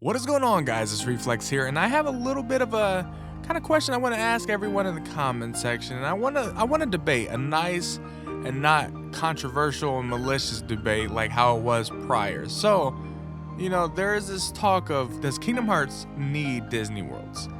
What is going on, guys? It's Reflex here, and I have a little bit of a kind of question I want to ask everyone in the comment section. And I want to debate a nice and not controversial and malicious debate like how it was prior. So, there is this talk of, does Kingdom Hearts need Disney worlds?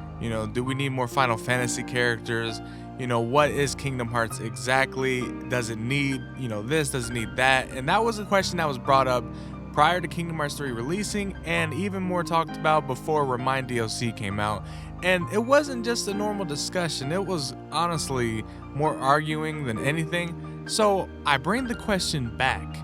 Do we need more Final Fantasy characters? What is Kingdom Hearts exactly? Does it need, this? Does it need that? And that was a question that was brought up prior to Kingdom Hearts 3 releasing, and even more talked about before Remind DLC came out. And it wasn't just a normal discussion, it was honestly more arguing than anything. So I bring the question back.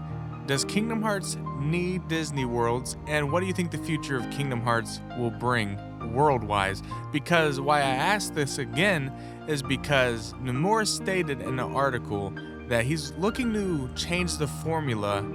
Does Kingdom Hearts need Disney worlds? And what do you think the future of Kingdom Hearts will bring world-wise? Because why I ask this again is because Nomura stated in the article that he's looking to change the formula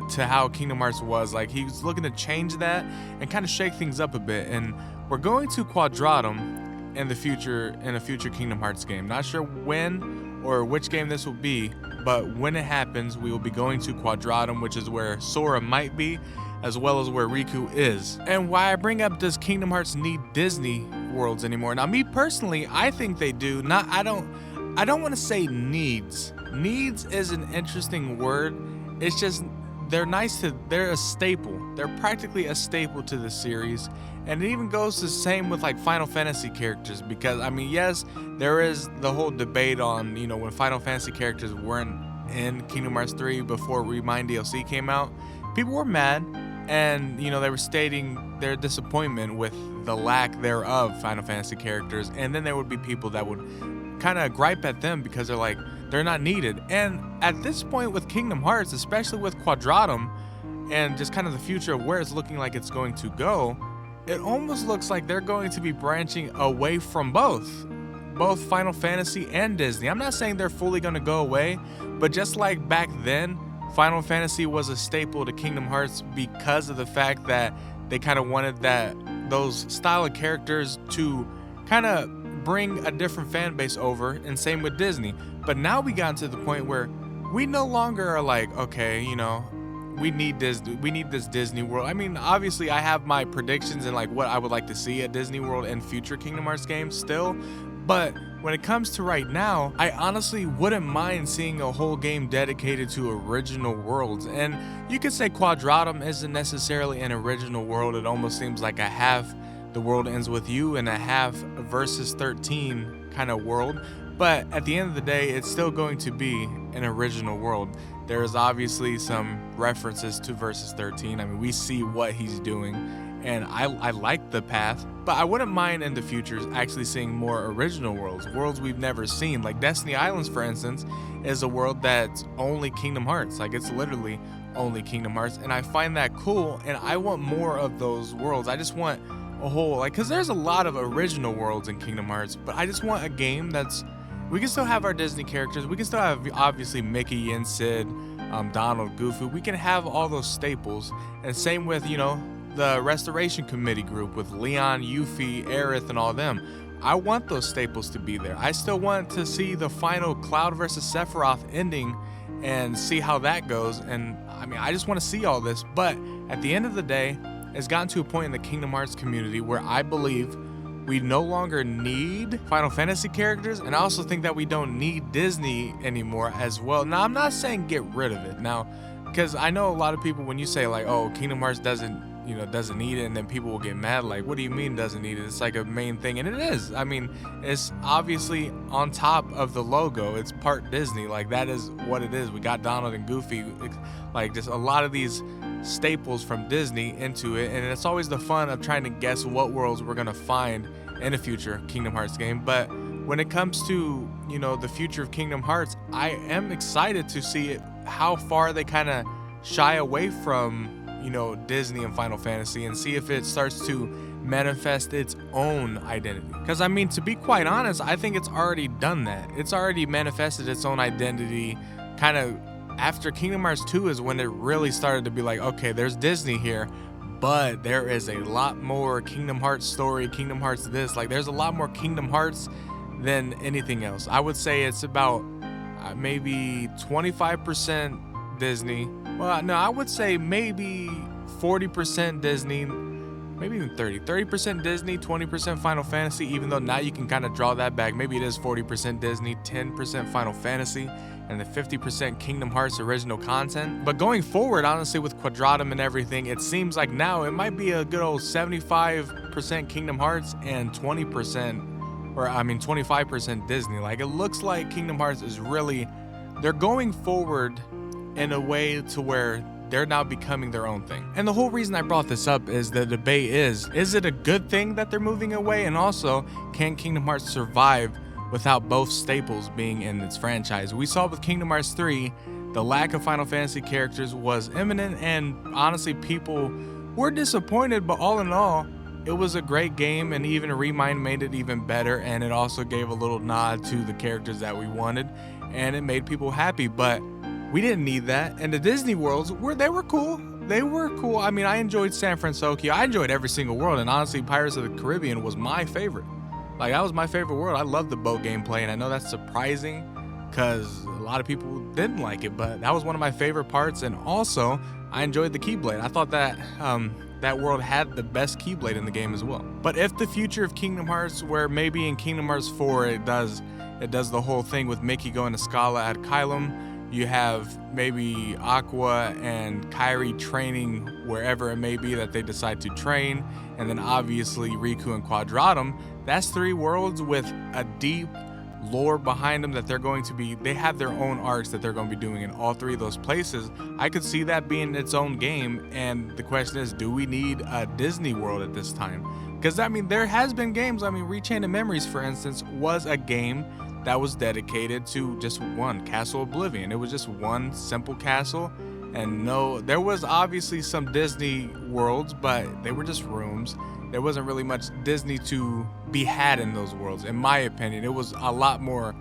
to how Kingdom Hearts was. Like, he was looking to change that and kind of shake things up a bit. And we're going to Quadratum in a future Kingdom Hearts game. Not sure when or which game this will be, but when it happens, we will be going to Quadratum, which is where Sora might be, as well as where Riku is. And why I bring up, does Kingdom Hearts need Disney worlds anymore? Now, me personally, I think they do. I don't want to say needs. Needs is an interesting word. It's just, they're a staple. They're practically a staple to the series. And it even goes the same with like Final Fantasy characters, because yes, there is the whole debate on, when Final Fantasy characters weren't in Kingdom Hearts 3 before Remind DLC came out, people were mad, and they were stating their disappointment with the lack thereof Final Fantasy characters. And then there would be people that would kind of gripe at them because they're like, they're not needed. And at this point with Kingdom Hearts, especially with Quadratum and just kind of the future of where it's looking like it's going to go, it almost looks like they're going to be branching away from both Final Fantasy and Disney. I'm not saying they're fully going to go away, but just like back then, Final Fantasy was a staple to Kingdom Hearts because of the fact that they kind of wanted those style of characters to kind of bring a different fan base over, and same with Disney. But now we got to the point where we no longer are like, okay, we need this Disney World. Obviously I have my predictions and like what I would like to see at Disney World in future Kingdom Hearts games still, but when it comes to right now, I honestly wouldn't mind seeing a whole game dedicated to original worlds. And you could say Quadratum isn't necessarily an original world. It almost seems like a half the world ends with you and a half versus 13 kind of world. But at the end of the day, it's still going to be an original world. There is obviously some references to Versus 13. We see what he's doing, and I like the path, but I wouldn't mind in the future actually seeing more original worlds we've never seen. Like Destiny Islands, for instance, is a world that's only Kingdom Hearts. Like, it's literally only Kingdom Hearts, and I find that cool, and I want more of those worlds. I just want a whole, because there's a lot of original worlds in Kingdom Hearts, but I just want a game that's, we can still have our Disney characters. We can still have, obviously, Mickey and Sid, Donald, Goofy. We can have all those staples. And same with, the Restoration Committee group with Leon, Yuffie, Aerith, and all them. I want those staples to be there. I still want to see the final Cloud versus Sephiroth ending and see how that goes. And, I just want to see all this. But at the end of the day, it's gotten to a point in the Kingdom Hearts community where I believe we no longer need Final Fantasy characters, and I also think that we don't need Disney anymore as well. Now, I'm not saying get rid of it now, because I know a lot of people, when you say like, oh, Kingdom Hearts doesn't need it, and then people will get mad like, what do you mean doesn't need it? It's like a main thing, and it is. It's obviously on top of the logo. It's part Disney. Like, that is what it is. We got Donald and Goofy, like just a lot of these staples from Disney into it, and it's always the fun of trying to guess what worlds we're gonna find in a future Kingdom Hearts game. But when it comes to the future of Kingdom Hearts, I am excited to see how far they kind of shy away from Disney and Final Fantasy, and see if it starts to manifest its own identity. Because to be quite honest, I think it's already done that. It's already manifested its own identity kind of after Kingdom Hearts 2 is when it really started to be like, okay, there's Disney here, but there is a lot more Kingdom Hearts story, Kingdom Hearts this. Like, there's a lot more Kingdom Hearts than anything else. I would say it's about maybe 25% Disney. Well, no, I would say maybe 40% Disney, maybe even 30% Disney, 20% Final Fantasy, even though now you can kind of draw that back. Maybe it is 40% Disney, 10% Final Fantasy, and the 50% Kingdom Hearts original content. But going forward, honestly, with Quadratum and everything, it seems like now it might be a good old 75% Kingdom Hearts and 25% Disney. Like, it looks like Kingdom Hearts is really, they're going forward in a way to where they're now becoming their own thing. And the whole reason I brought this up is the debate is it a good thing that they're moving away? And also, can Kingdom Hearts survive without both staples being in its franchise? We saw with Kingdom Hearts 3, the lack of Final Fantasy characters was imminent, and honestly, people were disappointed, but all in all, it was a great game, and even Remind made it even better, and it also gave a little nod to the characters that we wanted, and it made people happy. But we didn't need that. And the Disney worlds were cool. They were cool. I mean, I enjoyed San Francisco. I enjoyed every single world. And honestly, Pirates of the Caribbean was my favorite. Like, that was my favorite world. I love the boat gameplay. And I know that's surprising because a lot of people didn't like it. But that was one of my favorite parts. And also, I enjoyed the Keyblade. I thought that that world had the best Keyblade in the game as well. But if the future of Kingdom Hearts, where maybe in Kingdom Hearts 4 it does the whole thing with Mickey going to Scala at Kylam, you have maybe Aqua and Kairi training wherever it may be that they decide to train, and then obviously Riku and Quadratum. That's 3 worlds with a deep lore behind them that they have their own arcs that they're going to be doing in all 3 of those places. I could see that being its own game, and the question is, do we need a Disney world at this time? Because, I mean, there has been games. I mean, Rechain of Memories, for instance, was a game that was dedicated to just one, Castle Oblivion. It was just one simple castle, and there was obviously some Disney worlds, but they were just rooms. There wasn't really much Disney to be had in those worlds, in my opinion. It was a lot more,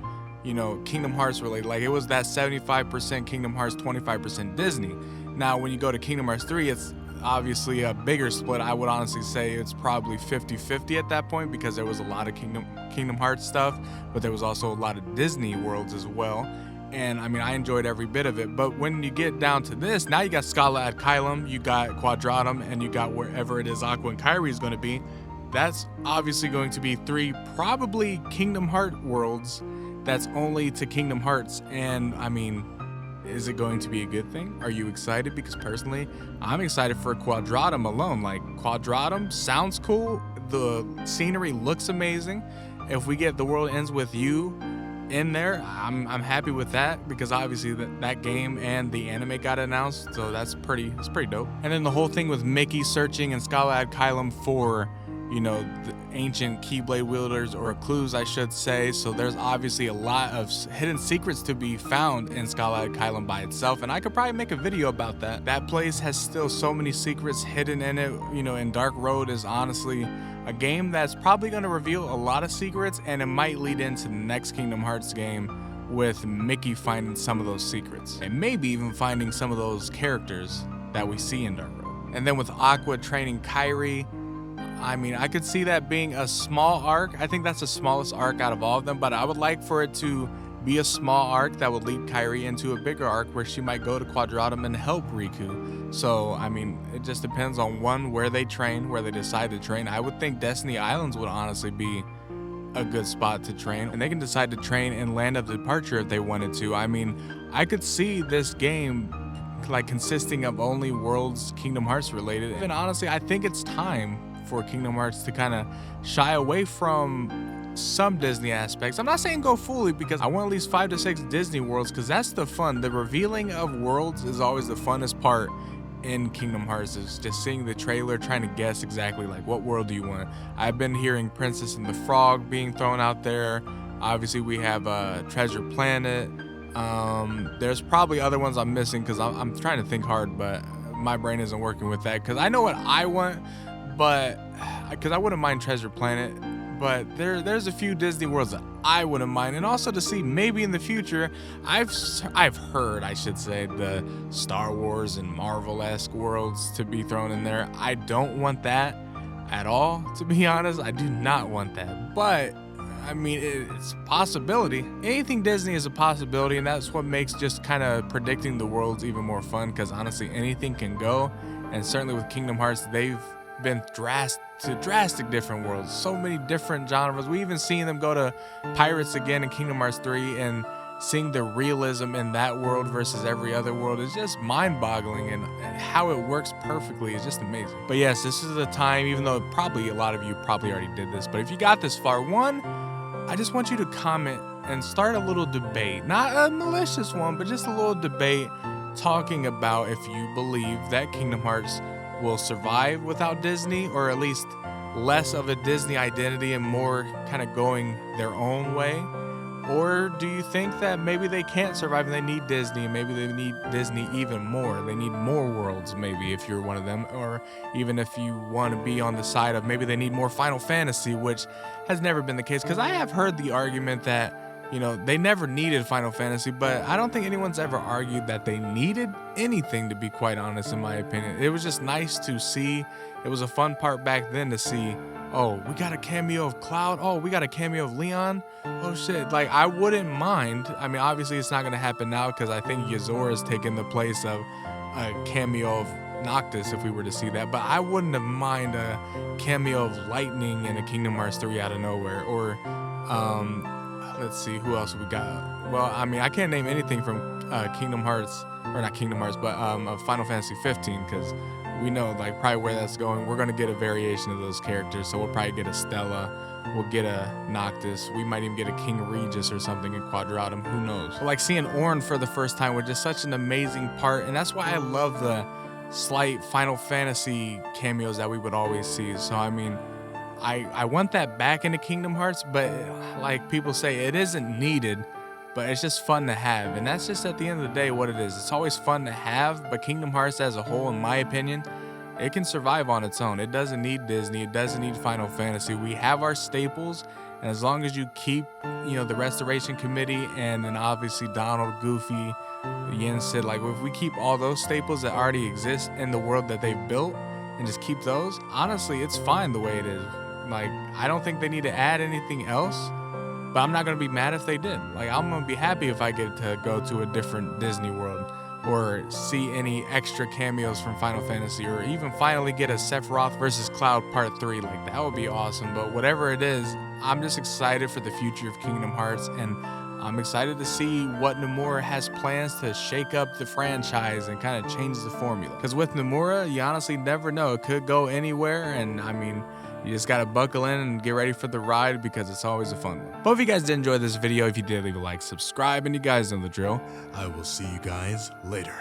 Kingdom Hearts related. Like, it was that 75% Kingdom Hearts, 25% Disney. Now, when you go to Kingdom Hearts 3, it's obviously a bigger split. I would honestly say it's probably 50-50 at that point, because there was a lot of Kingdom Hearts stuff, but there was also a lot of Disney worlds as well. And I mean, I enjoyed every bit of it. But when you get down to this, now you got Scala at Kylam, you got Quadratum, and you got wherever it is Aqua and Kairi is going to be. That's obviously going to be 3 probably Kingdom Heart worlds that's only to Kingdom Hearts. And I mean, is it going to be a good thing? Are you excited? Because personally, I'm excited for Quadratum alone. Like, Quadratum sounds cool. The scenery looks amazing. If we get The World Ends With You in there, I'm happy with that, because obviously that game and the anime got announced, so it's pretty dope. And then the whole thing with Mickey searching in Scala ad Kylam for, the ancient Keyblade wielders, or clues, I should say. So there's obviously a lot of hidden secrets to be found in Scala ad Kylam by itself, and I could probably make a video about that. That place has still so many secrets hidden in it. And Dark Road is honestly a game that's probably going to reveal a lot of secrets, and it might lead into the next Kingdom Hearts game with Mickey finding some of those secrets, and maybe even finding some of those characters that we see in Dark Road. And then with Aqua training Kairi, I mean, I could see that being a small arc. I think that's the smallest arc out of all of them, but I would like for it to be a small arc that would lead Kairi into a bigger arc where she might go to Quadratum and help Riku. So, I mean, it just depends on where they train, where they decide to train. I would think Destiny Islands would honestly be a good spot to train, and they can decide to train in Land of Departure if they wanted to. I mean, I could see this game like consisting of only worlds Kingdom Hearts related. And honestly, I think it's time for Kingdom Hearts to kind of shy away from some Disney aspects. I'm not saying go fully, because I want at least 5 to 6 Disney worlds, because that's the fun. The revealing of worlds is always the funnest part in Kingdom Hearts, is just seeing the trailer, trying to guess exactly like what world do you want. I've been hearing Princess and the Frog being thrown out there. Obviously we have Treasure Planet. There's probably other ones I'm missing, because I'm trying to think hard, but my brain isn't working with that, because I know what I want, but because I wouldn't mind Treasure Planet, but there's a few Disney worlds that I wouldn't mind. And also to see maybe in the future, I've heard, I should say, the Star Wars and Marvel-esque worlds to be thrown in there. I don't want that at all, to be honest. I do not want that, but I mean, it's a possibility. Anything Disney is a possibility, and that's what makes just kind of predicting the worlds even more fun, because honestly, anything can go. And certainly with Kingdom Hearts, they've been drastic different worlds, so many different genres. We even seen them go to pirates again in Kingdom Hearts 3, and seeing the realism in that world versus every other world is just mind-boggling, and how it works perfectly is just amazing. But yes, this is the time, even though probably a lot of you probably already did this, but if you got this far, one, I just want you to comment and start a little debate, not a malicious one, but just a little debate talking about if you believe that Kingdom Hearts will survive without Disney, or at least less of a Disney identity and more kind of going their own way. Or do you think that maybe they can't survive and they need Disney, and maybe they need Disney even more? They need more worlds, maybe, if you're one of them. Or even if you want to be on the side of maybe they need more Final Fantasy, which has never been the case. Because I have heard the argument that, you know, they never needed Final Fantasy, but I don't think anyone's ever argued that they needed anything, to be quite honest, in my opinion. It was just nice to see. It was a fun part back then to see, oh, we got a cameo of Cloud. Oh, we got a cameo of Leon. Oh, shit. Like, I wouldn't mind. I mean, obviously, it's not going to happen now because I think Yozora is taking the place of a cameo of Noctis if we were to see that. But I wouldn't have mind a cameo of Lightning in a Kingdom Hearts 3 out of nowhere. Or, let's see, who else we got? Well, I mean, I can't name anything from Kingdom Hearts, or not Kingdom Hearts, but Final Fantasy 15, because we know, like, probably where that's going. We're going to get a variation of those characters, so we'll probably get a Stella, we'll get a Noctis, we might even get a King Regis or something in Quadratum, who knows. But, like, seeing Ornn for the first time was just such an amazing part, and that's why I love the slight Final Fantasy cameos that we would always see. So, I mean, I want that back into Kingdom Hearts, but like people say, it isn't needed, but it's just fun to have. And that's just at the end of the day what it is. It's always fun to have, but Kingdom Hearts as a whole, in my opinion, it can survive on its own. It doesn't need Disney. It doesn't need Final Fantasy. We have our staples, and as long as you keep, you know, the Restoration Committee, and then obviously Donald, Goofy, Yen Sid, like if we keep all those staples that already exist in the world that they've built and just keep those, honestly, it's fine the way it is. Like, I don't think they need to add anything else, but I'm not going to be mad if they did. Like, I'm going to be happy if I get to go to a different Disney world, or see any extra cameos from Final Fantasy, or even finally get a Sephiroth versus Cloud Part 3. Like, that would be awesome. But whatever it is, I'm just excited for the future of Kingdom Hearts, and I'm excited to see what Nomura has plans to shake up the franchise and kind of change the formula. Because with Nomura, you honestly never know. It could go anywhere, and I mean, you just gotta buckle in and get ready for the ride, because it's always a fun one. But if you guys did enjoy this video, if you did, leave a like, subscribe, and you guys know the drill. I will see you guys later.